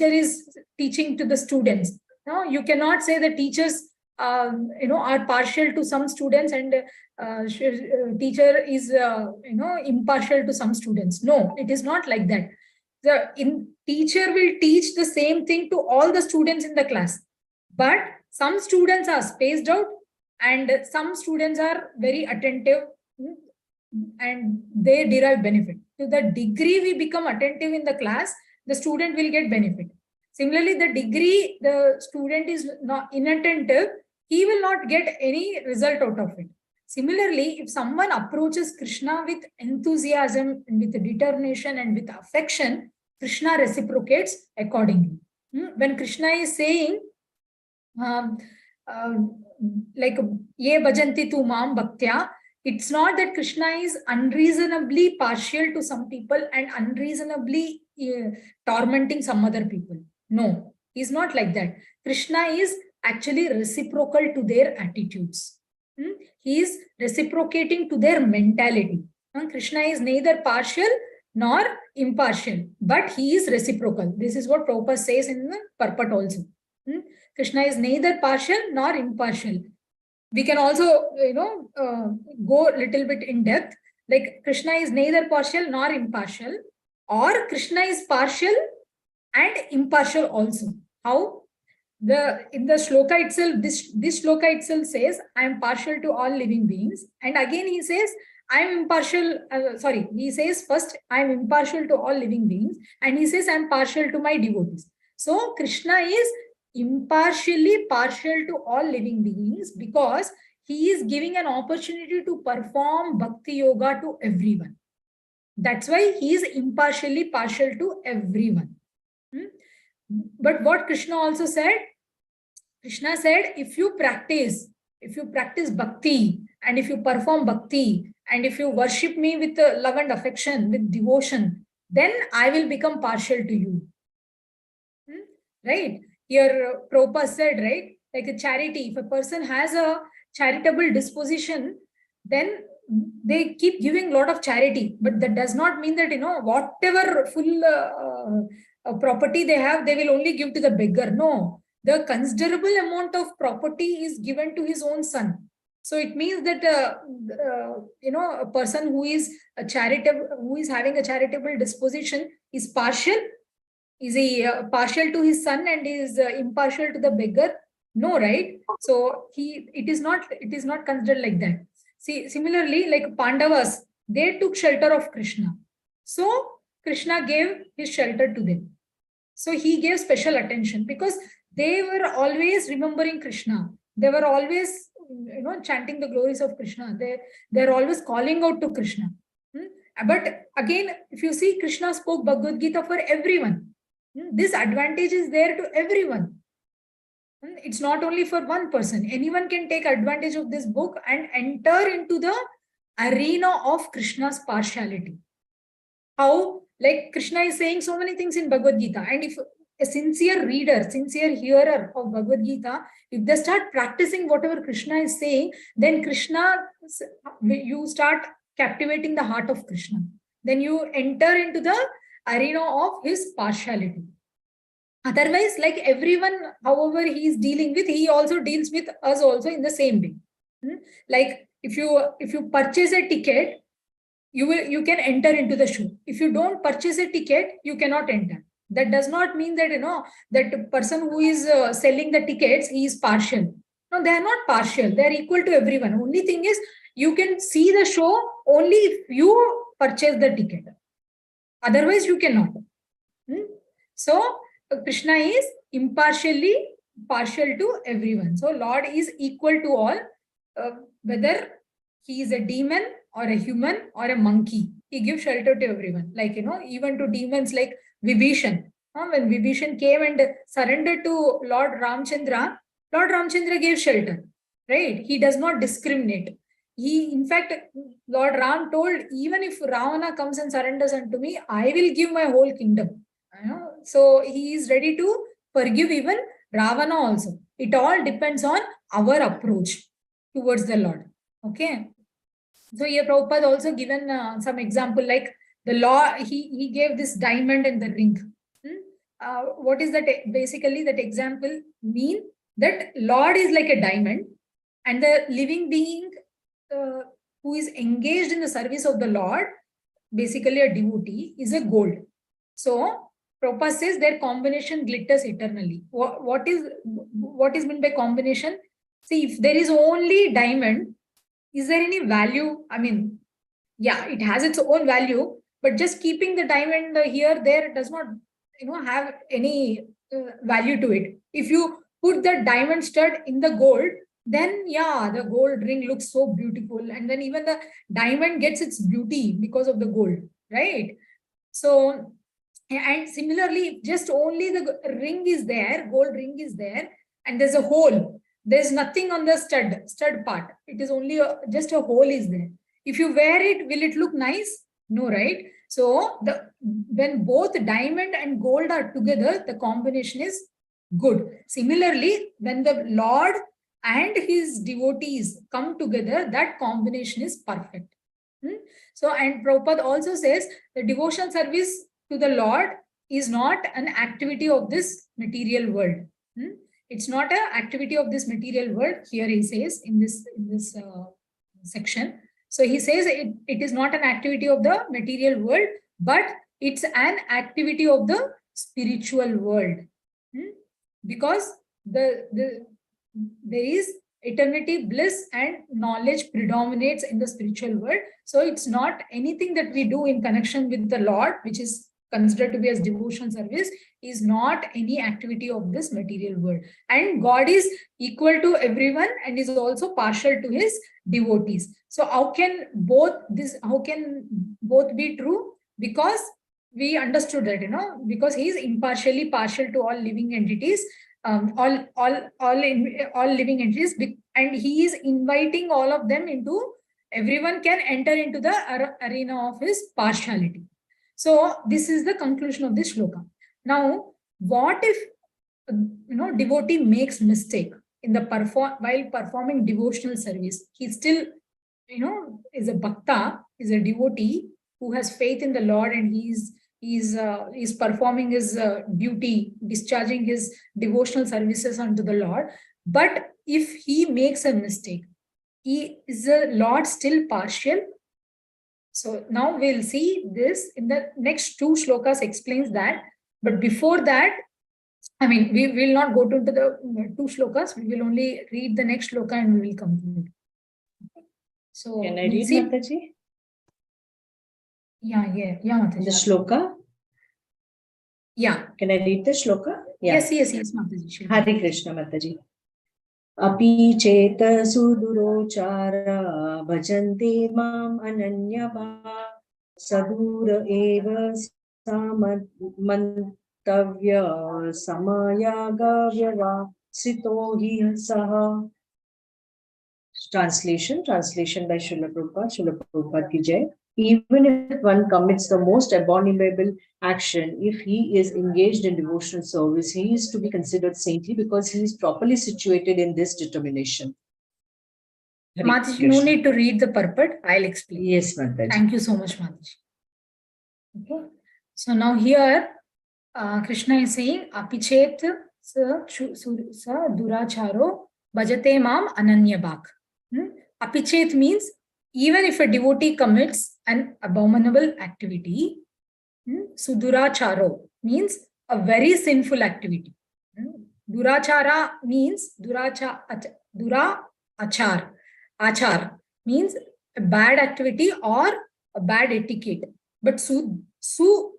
is teaching to the students, no, you cannot say the teachers, are partial to some students and teacher is, impartial to some students. No, it is not like that. The teacher will teach the same thing to all the students in the class, but some students are spaced out and some students are very attentive and they derive benefit. To the degree we become attentive in the class, the student will get benefit. Similarly, the degree the student is not inattentive, he will not get any result out of it. Similarly, if someone approaches Krishna with enthusiasm, with determination and with affection, Krishna reciprocates accordingly. When Krishna is saying, like, ye bhajanti tu maam bhaktya, It's not that Krishna is unreasonably partial to some people and unreasonably tormenting some other people. No, he's not like that. Krishna is actually reciprocal to their attitudes. He is reciprocating to their mentality. Krishna is neither partial nor impartial, but he is reciprocal. This is what Prabhupada says in the purport also. Krishna is neither partial nor impartial. We can also, go a little bit in depth. Like Krishna is neither partial nor impartial, or Krishna is partial and impartial also. How? In the shloka itself, this shloka itself says, I am partial to all living beings. And again he says, I am impartial, he says first, I am impartial to all living beings. And he says, I am partial to my devotees. So Krishna is impartially partial to all living beings because he is giving an opportunity to perform bhakti yoga to everyone. That's why he is impartially partial to everyone. But what Krishna also said, Krishna said, if you practice bhakti, and if you perform bhakti, and if you worship me with love and affection, with devotion, then I will become partial to you. Right? Here Prabhupada said, right? Like a charity, if a person has a charitable disposition, then they keep giving a lot of charity. But that does not mean that, whatever full property they have, they will only give to the beggar. No, the considerable amount of property is given to his own son. So it means that, a person who is having a charitable disposition is partial. Is he partial to his son and is impartial to the beggar? No, right? So it is not considered like that. See, similarly, like Pandavas, they took shelter of Krishna. So Krishna gave his shelter to them. So he gave special attention because they were always remembering Krishna. They were always, chanting the glories of Krishna. They're always calling out to Krishna. But again, if you see, Krishna spoke Bhagavad Gita for everyone. This advantage is there to everyone. It's not only for one person. Anyone can take advantage of this book and enter into the arena of Krishna's partiality. How? Like Krishna is saying so many things in Bhagavad Gita. And if a sincere reader, sincere hearer of Bhagavad Gita, if they start practicing whatever Krishna is saying, then you start captivating the heart of Krishna. Then you enter into the arena of his partiality. Otherwise, like everyone, however he is dealing with, he also deals with us also in the same way. Like if you purchase a ticket, you can enter into the show. If you don't purchase a ticket, you cannot enter. That does not mean that that person who is selling the tickets, he is partial. No, they are not partial. They are equal to everyone. Only thing is, you can see the show only if you purchase the ticket. Otherwise, you cannot. So Krishna is impartially partial to everyone. So Lord is equal to all, whether he is a demon or a human or a monkey. He gives shelter to everyone. Like, even to demons like Vibhishan. When Vibhishan came and surrendered to Lord Ramchandra gave shelter. Right? He does not discriminate. In fact, Lord Ram told, even if Ravana comes and surrenders unto me, I will give my whole kingdom. So he is ready to forgive even Ravana also. It all depends on our approach towards the Lord. Okay. So here Prabhupada also given some example, like the law, he gave this diamond and the ring. What is that? Basically, that example mean that Lord is like a diamond and the living being who is engaged in the service of the Lord, basically a devotee, is a gold. So Prabhupada says their combination glitters eternally. What is meant by combination? See, if there is only diamond, is there any value? I mean, yeah, it has its own value, but just keeping the diamond here, there does not, have any value to it. If you put the diamond stud in the gold, then yeah, the gold ring looks so beautiful. And then even the diamond gets its beauty because of the gold, right? So, and similarly, just only the ring is there, gold ring is there, and there's a hole, There's nothing on the stud part. It is only just a hole is there. If you wear it, will it look nice? No, right? So when both diamond and gold are together, the combination is good. Similarly, when the Lord and his devotees come together, that combination is perfect. So, and Prabhupada also says the devotional service to the Lord is not an activity of this material world. It's not an activity of this material world. Here he says in this section. So he says it is not an activity of the material world, but it's an activity of the spiritual world. Because there is eternity, bliss, and knowledge predominates in the spiritual world. So it's not anything that we do in connection with the Lord, which is considered to be as devotion service, is not any activity of this material world. And God is equal to everyone and is also partial to his devotees. So how can both be true? Because we understood that, because he is impartially partial to all living entities, all living entities, and he is inviting all of them into, everyone can enter into the arena of his partiality. So this is the conclusion of this shloka. Now, what if devotee makes mistake in the while performing devotional service? He still is a bhakta, is a devotee who has faith in the Lord, and he's performing his duty, discharging his devotional services unto the Lord. But if he makes a mistake, is the Lord still partial? So now we'll see this in the next two shlokas explains that. But before that, we will not go into the two shlokas. We will only read the next shloka and we will conclude. So can I read, Mataji? Yeah, Mataji. The shloka? Yeah. Can I read the shloka? Yeah. Yes, Mataji. Hare Krishna, Mataji. Api cheta sudurochara bhajante mam ananyava sadura eva samantavya samayagavyava sitohi saha. Translation by Srila Prabhupada ki jai. Even if one commits the most abominable action, if he is engaged in devotional service, he is to be considered saintly because he is properly situated in this determination. Mataji, no need to read the purport. I'll explain. Yes, Mataji. Thank you so much, Mataji. Okay. So now here, Krishna is saying, Apichet sa duracharo bhajate mam ananyabhak. Apichet means even if a devotee commits an abominable activity, suduracharo means a very sinful activity. Durachara means achar means a bad activity or a bad etiquette. But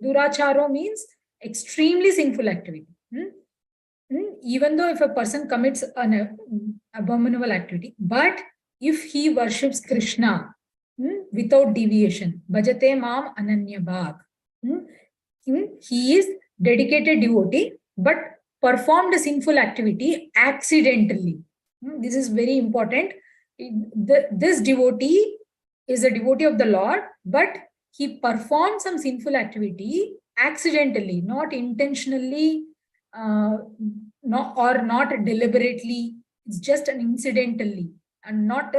duracharo means extremely sinful activity. Even though if a person commits an abominable activity, but if he worships Krishna without deviation, bhajate mam ananyabhak, he is dedicated devotee, but performed a sinful activity accidentally. This is very important. This devotee is a devotee of the Lord, but he performed some sinful activity accidentally, not intentionally, not deliberately. It's just an incidentally and not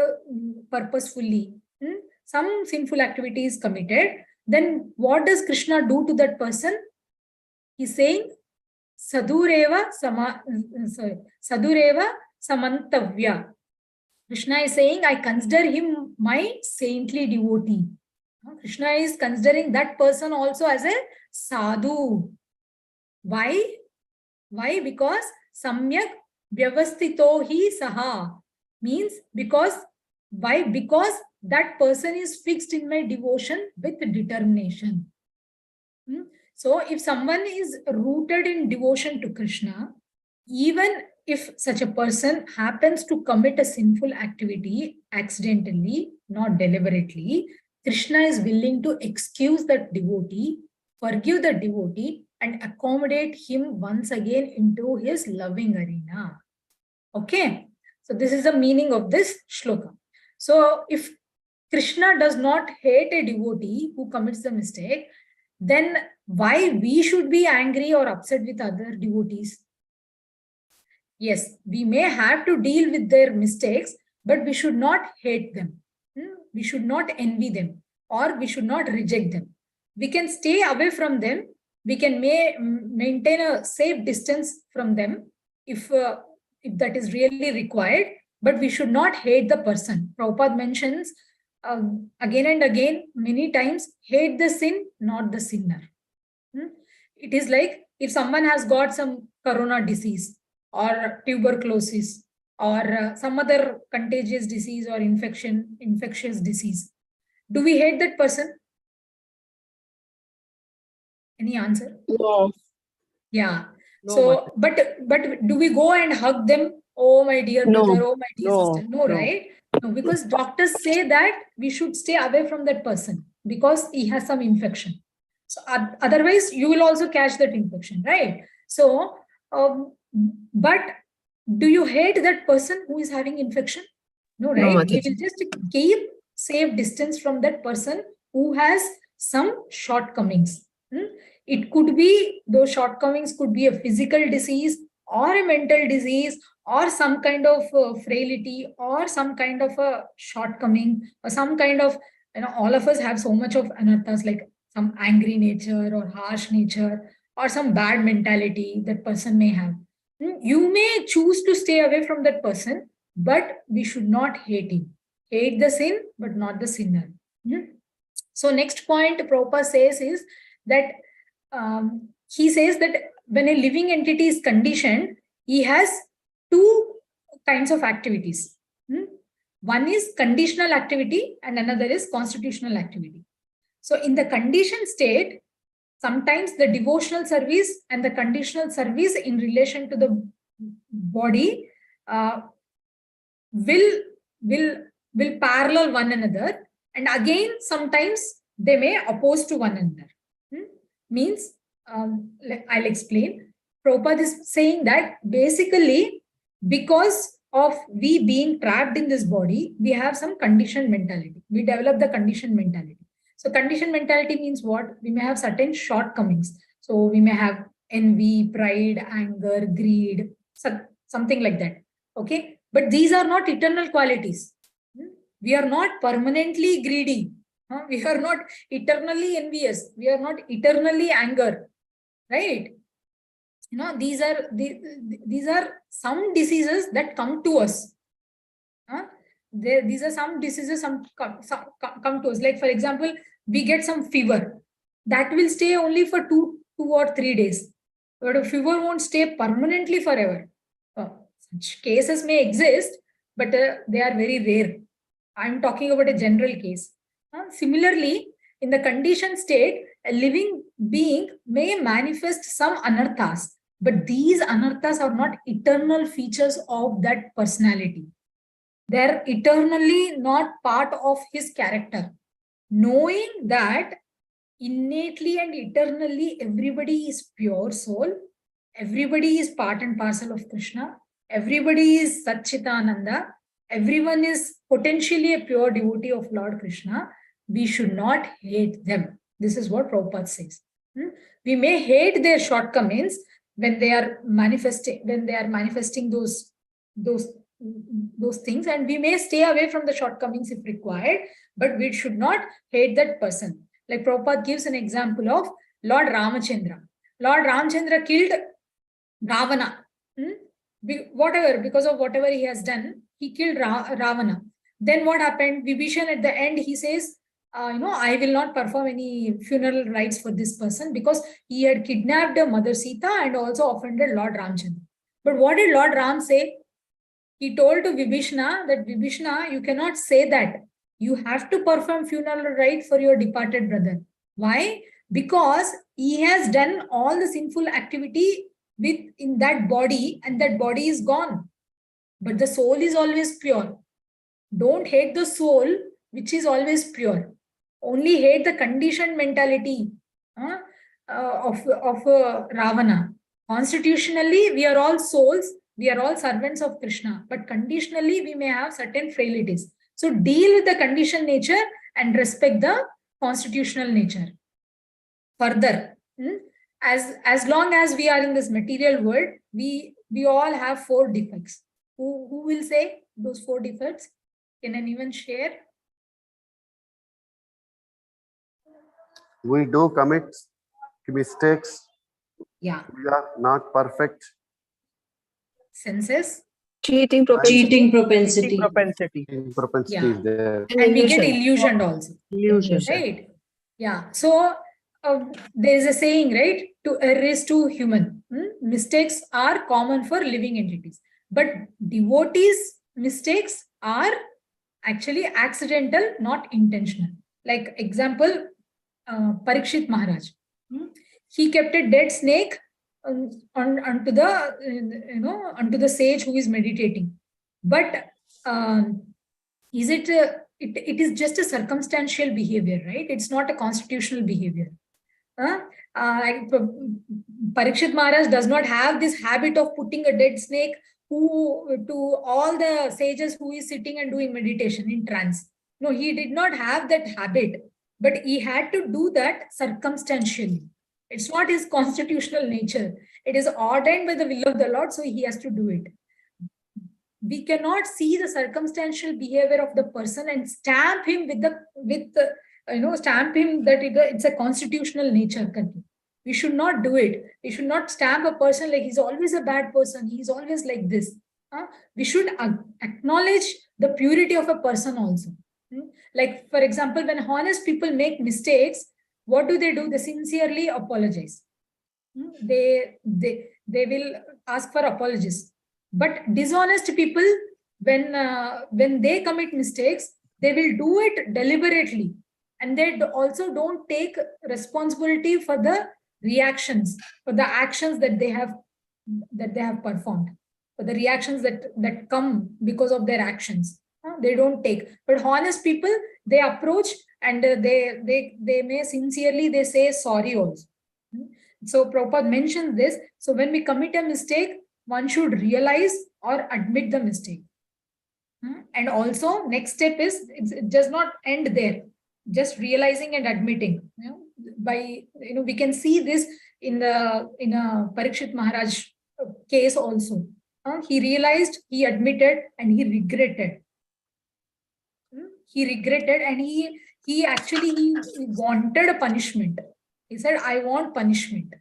purposefully. Some sinful activity is committed. Then what does Krishna do to that person? He's saying, Sadureva samantavya. Krishna is saying, I consider him my saintly devotee. Krishna is considering that person also as a sadhu. Why? Because samyak vyavastito hi saha means because that person is fixed in my devotion with determination. So if someone is rooted in devotion to Krishna, even if such a person happens to commit a sinful activity accidentally, not deliberately, Krishna is willing to excuse that devotee, forgive the devotee, and accommodate him once again into his loving arena. Okay. So this is the meaning of this shloka. So if Krishna does not hate a devotee who commits the mistake, then why we should be angry or upset with other devotees? Yes, we may have to deal with their mistakes, but we should not hate them. We should not envy them, or we should not reject them. We can stay away from them. We can maintain a safe distance from them if that is really required, but we should not hate the person. Prabhupada mentions again and again, many times, hate the sin, not the sinner. It is like if someone has got some corona disease or tuberculosis or some other contagious disease or infectious disease. Do we hate that person? Any answer? No. Yeah. No, So, but do we go and hug them? Oh, my dear No. brother, oh, my dear No. sister. No, No. right? No, because doctors say that we should stay away from that person because he has some infection. So otherwise, you will also catch that infection, right? So, but do you hate that person who is having infection? No, No, right? We Mataji. will just keep safe distance from that person who has some shortcomings. It could be, those shortcomings could be a physical disease or a mental disease or some kind of frailty or some kind of a shortcoming or some kind of, all of us have so much of anarthas, like some angry nature or harsh nature or some bad mentality that person may have. You may choose to stay away from that person, but we should not hate him. Hate the sin, but not the sinner. So next point Prabhupada says is that he says that when a living entity is conditioned, he has two kinds of activities. One is conditional activity and another is constitutional activity. So in the conditioned state, sometimes the devotional service and the conditional service in relation to the body will parallel one another, and again sometimes they may oppose to one another. Means I'll explain. Prabhupada is saying that basically because of we being trapped in this body, we have some conditioned mentality. We develop the conditioned mentality. So conditioned mentality means what? We may have certain shortcomings. So we may have envy, pride, anger, greed, something like that. Okay. But these are not eternal qualities. We are not permanently greedy. We are not eternally envious. We are not eternally anger. Right? These are some diseases that come to us. These are some diseases come to us. Like for example, we get some fever. That will stay only for 2 or 3 days. But a fever won't stay permanently forever. Such cases may exist, but they are very rare. I'm talking about a general case. Similarly, in the conditioned state, a living being may manifest some anarthas, but these anarthas are not eternal features of that personality. They're eternally not part of his character. Knowing that innately and eternally everybody is pure soul, everybody is part and parcel of Krishna, everybody is Satchitananda, everyone is potentially a pure devotee of Lord Krishna, we should not hate them. This is what Prabhupada says. We may hate their shortcomings when they are manifesting those things, and we may stay away from the shortcomings if required, but we should not hate that person. Like Prabhupada gives an example of Lord Ramachandra. Lord Ramachandra killed Ravana. Because of whatever he has done, he killed Ravana. Then what happened? Vibhishan at the end, he says, I will not perform any funeral rites for this person because he had kidnapped Mother Sita and also offended Lord Ramchandra. But what did Lord Ram say? He told to Vibhishana that Vibhishana, you cannot say that. You have to perform funeral rite for your departed brother. Why? Because he has done all the sinful activity in that body, and that body is gone. But the soul is always pure. Don't hate the soul, which is always pure. Only hate the conditioned mentality of Ravana. Constitutionally, we are all souls We are all servants of Krishna, but conditionally we may have certain frailties. So deal with the conditioned nature and respect the constitutional nature. Further, as long as we are in this material world, we all have 4 defects. Who will say those 4 defects? Can anyone share? We do commit mistakes. Yeah. We are not perfect. Senses. Cheating propensity. Cheating propensity. Propensity. Propensity is there. And we get illusioned also. Illusion. Right. Yeah. So there is a saying, right? To err is to human. Mistakes are common for living entities. But devotees' mistakes are actually accidental, not intentional. Like example, Parikshit Maharaj. He kept a dead snake onto the sage who is meditating. But is it is just a circumstantial behavior, right? It's not a constitutional behavior. Parikshit Maharaj does not have this habit of putting a dead snake to all the sages who is sitting and doing meditation in trance. No, he did not have that habit, but he had to do that circumstantially. It's not his constitutional nature. It is ordained by the will of the Lord, so he has to do it. We cannot see the circumstantial behavior of the person and stamp him stamp him that it's a constitutional nature. We should not do it. We should not stamp a person like he's always a bad person. He's always like this. We should acknowledge the purity of a person also. Like, for example, when honest people make mistakes, what do? They sincerely apologize. They will ask for apologies. But dishonest people, when they commit mistakes, they will do it deliberately, and they also don't take responsibility for the reactions, for the actions that they have performed, for the reactions that come because of their actions. They don't take. But honest people, they approach and they may sincerely they say sorry also. So Prabhupada mentions this. So when we commit a mistake, one should realize or admit the mistake. And also, next step is it does not end there. Just realizing and admitting. We can see this in a Parikshit Maharaj case also. He realized, he admitted, and he regretted. He regretted, and he actually wanted a punishment. He said, "I want punishment."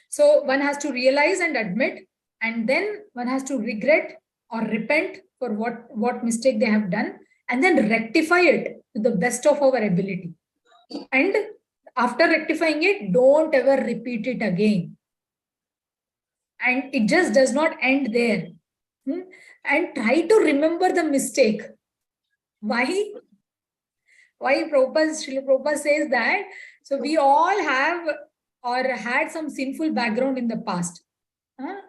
So one has to realize and admit, and then one has to regret or repent for what mistake they have done, and then rectify it to the best of our ability. And after rectifying it, don't ever repeat it again. And it just does not end there. And try to remember the mistake. Why? Why Srila Prabhupada says that? So we all have or had some sinful background in the past.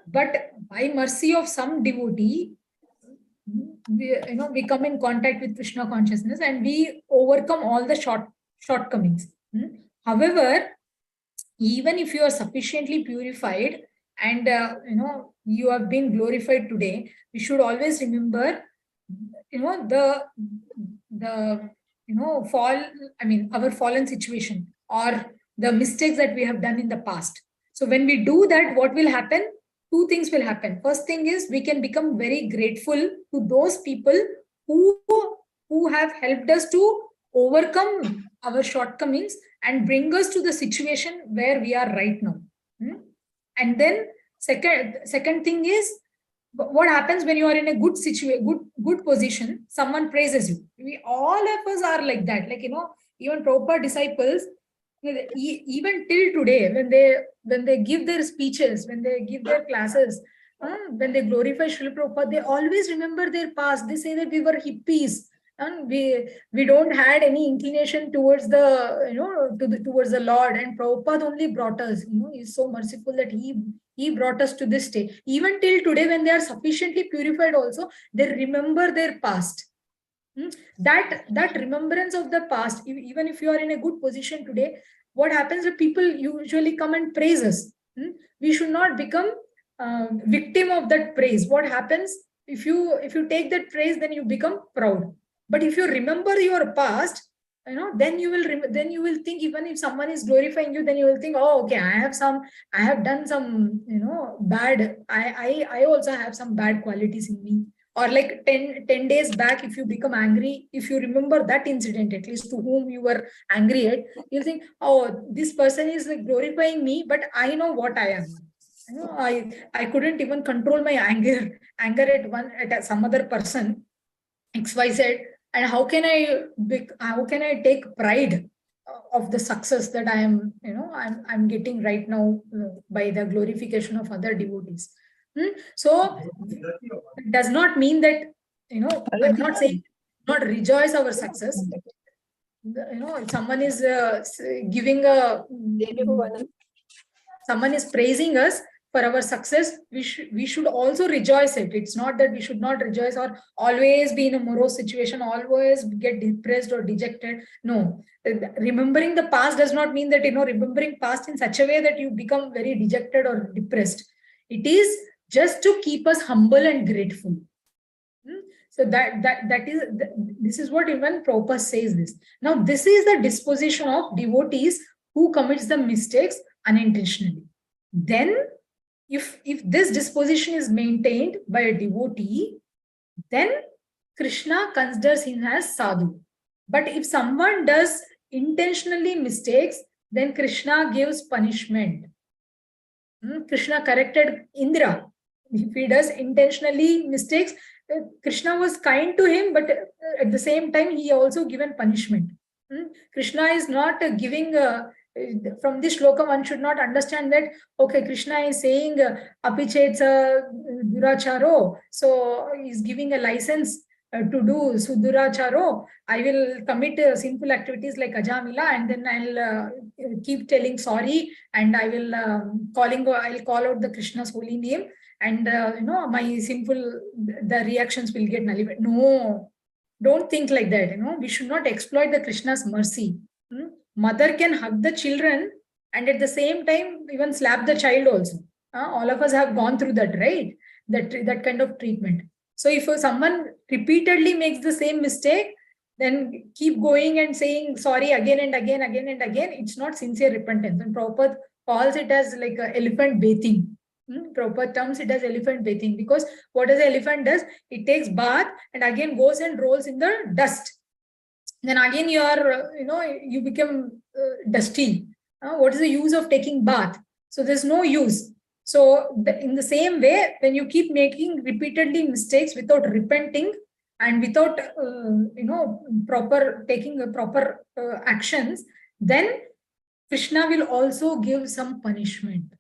But by mercy of some devotee, we come in contact with Krishna consciousness and we overcome all the shortcomings. However, even if you are sufficiently purified and you have been glorified today, we should always remember our fallen situation or the mistakes that we have done in the past. So when we do that, what will happen? 2 things will happen. First thing is we can become very grateful to those people who have helped us to overcome our shortcomings and bring us to the situation where we are right now. And then second thing is, what happens when you are in a good situation, good position, someone praises you. We all of us are like that. Like, even proper disciples, even till today, when they give their speeches, when they give their classes, when they glorify Srila Prabhupada, they always remember their past. They say that we were hippies and we don't had any inclination towards towards the Lord, and Prabhupada only brought us. He's so merciful that he brought us to this state. Even till today, when they are sufficiently purified also, they remember their past. That remembrance of the past, even if you are in a good position today, what happens is people usually come and praise us. We should not become victim of that praise. What happens if you take that praise, then you become proud. But if you remember your past, then you will think, even if someone is glorifying you, then you will think, oh, okay, I have done some, bad. I also have some bad qualities in me. Or like 10 days back, if you become angry, if you remember that incident, at least to whom you were angry at, you'll think, oh, this person is like glorifying me, but I know what I am. I couldn't even control my anger at some other person, XYZ. And how can I take pride of the success that I'm getting right now by the glorification of other devotees? So it does not mean that, I'm not saying not rejoice our success. If someone is giving someone is praising us for our success, we should also rejoice it. It's not that we should not rejoice or always be in a morose situation, always get depressed or dejected. No, remembering the past does not mean that, remembering past in such a way that you become very dejected or depressed. It is just to keep us humble and grateful. So this is what even Prabhupada says this. Now, this is the disposition of devotees who commits the mistakes unintentionally. Then, if this disposition is maintained by a devotee, then Krishna considers him as sadhu. But if someone does intentionally mistakes, then Krishna gives punishment. Krishna corrected Indra. If he does intentionally mistakes, Krishna was kind to him, but at the same time, he also given punishment. Krishna is not giving, from this shloka, one should not understand that, okay, Krishna is saying, apichetsa duracharo, so he's giving a license to do suduracharo. I will commit sinful activities like ajamila, and then I'll keep telling sorry, and I will I'll call out the Krishna's holy name, and my sinful, the reactions will get nullified. No, don't think like that. We should not exploit the Krishna's mercy. Mother can hug the children and at the same time even slap the child also. All of us have gone through that, right? That kind of treatment. So if someone repeatedly makes the same mistake, then keep going and saying sorry again and again, it's not sincere repentance. And Prabhupada calls it as like elephant bathing. Prabhupada terms it as elephant bathing, because what does the elephant does? It takes bath and again goes and rolls in the dust. Then again you become dusty. What is the use of taking bath? So there's no use. So in the same way, when you keep making repeatedly mistakes without repenting and without taking proper actions, then Krishna will also give some punishment.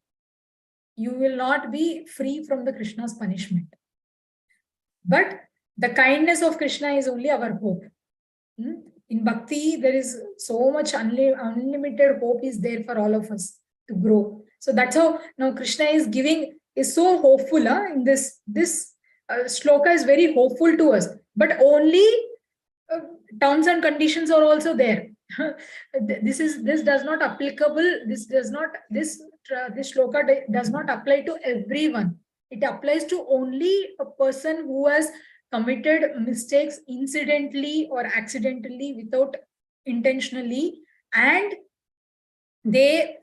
You will not be free from the Krishna's punishment. But the kindness of Krishna is only our hope. In bhakti, there is so much unlimited hope is there for all of us to grow. So that's how now Krishna is so hopeful. In this shloka is very hopeful to us, but only terms and conditions are also there. This does not applicable. This shloka does not apply to everyone. It applies to only a person who has committed mistakes incidentally or accidentally without intentionally, and they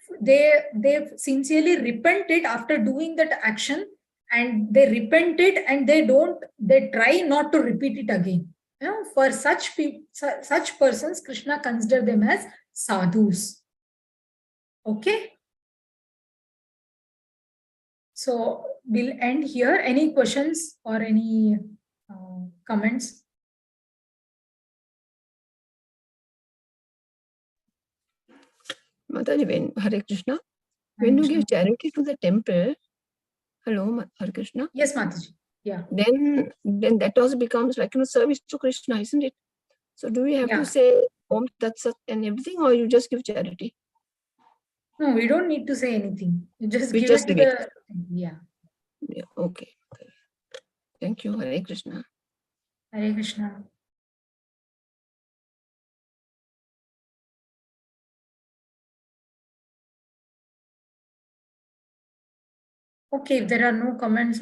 sincerely repented after doing that action, and they repented and they try not to repeat it again. For such persons, Krishna consider them as sadhus. Okay. So we'll end here. Any questions or any comments? Mataji, Hare Krishna, when you give charity to the temple, hello, Hare Krishna. Yes, Mataji. Yeah. Then that also becomes like service to Krishna, isn't it? So do we have to say Om Tat Sat and everything, or you just give charity? No, we don't need to say anything. You just give it to the yeah. Okay. Thank you. Hare Krishna. Hare Krishna. Okay, if there are no comments